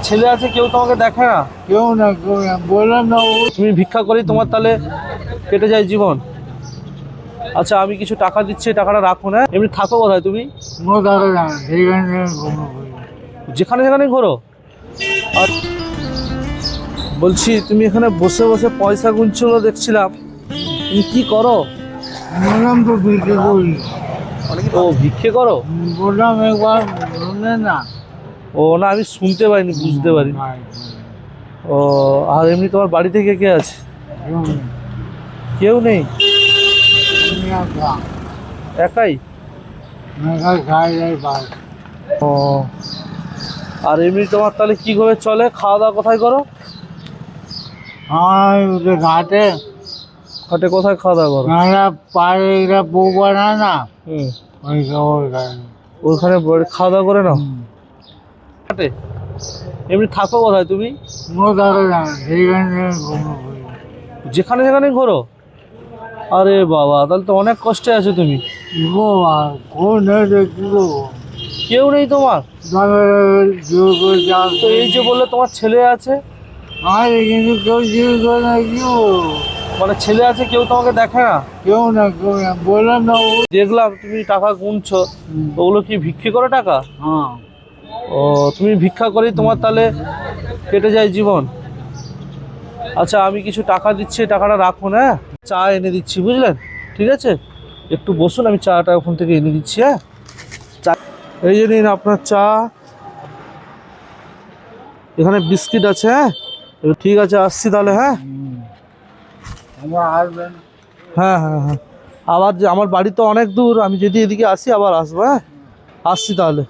ছেলে আছে, কেউ তোমাকে দেখে না? কেউ না, কেউ না, বললাম না তুমি ভিক্ষা করি তোমার তাহলে কেটে যায় জীবন। আচ্ছা আমি কিছু টাকা দিচ্ছি, টাকাটা রাখো না। এমনি থাকো কোথায় তুমি? ও দাদা না, সেইখানে ঘুমো করি। যেখানে সেখানে ঘোরো? আর বলছি তুমি এখানে বসে বসে পয়সা গুনছিল দেখছিলাম, তুমি কি করো? বললাম তো বিক্রি করি। ও ভিক্ষে করো? বললাম একবার শুনে না। ও না, আমি শুনতে পাইনি, বুঝতে পারি। ও আর এমনি তোমার বাড়িতে কে কে আছে? কেউ নেই? একাই? ও আর এমনি তোমার তাহলে কি করে চলে? খাওয়া দাওয়া কোথায় করো? ঘাটে ঘাটে কোথায় খাওয়া দাওয়া করো? পাড়ে এরা বউ বানায় না, হুম, ওইখানে খাওয়া দাওয়া করে নাও ঘাটে? এমনি থাকো কোথায় তুমি? ও দাদা না, সেইখানে ঘুমো করি। যেখানে সেখানে ঘোরো? আরে বাবা, তাহলে তো অনেক কষ্টে আছো তুমি। কি গো, আর কোন কি গো, কেউ নেই তোমার? জোর করে তো এই যে বললে তোমার ছেলে আছে, আরে কিন্তু কেউ জোর করে না, কি গো, মানে ছেলে আছে, কেউ তোমাকে দেখে না? কেউ না, কেউ না, বললাম না দেখলাম তুমি টাকা গুনছো, ওগুলো কি বিক্রি করে টাকা? হ্যাঁ। ও তুমি ভিক্ষা করি তোমার তাহলে কেটে যায় জীবন। আচ্ছা আমি কিছু টাকা দিচ্ছি, টাকাটা রাখুন। হ্যাঁ, চা এনে দিচ্ছি, বুঝলেন? ঠিক আছে, একটু বসুন, আমি চাটা ওখান থেকে এনে দিচ্ছি। হ্যাঁ, চা এই যে নিন আপনার চা, এখানে বিস্কিট আছে। হ্যাঁ ঠিক আছে, আসছি তাহলে। হ্যাঁ আমার আসবেন। হ্যাঁ হ্যাঁ হ্যাঁ, আবার যে আমার বাড়ি তো অনেক দূর, আমি যদি এদিকে আসি আবার আসবো। হ্যাঁ আসছি তাহলে।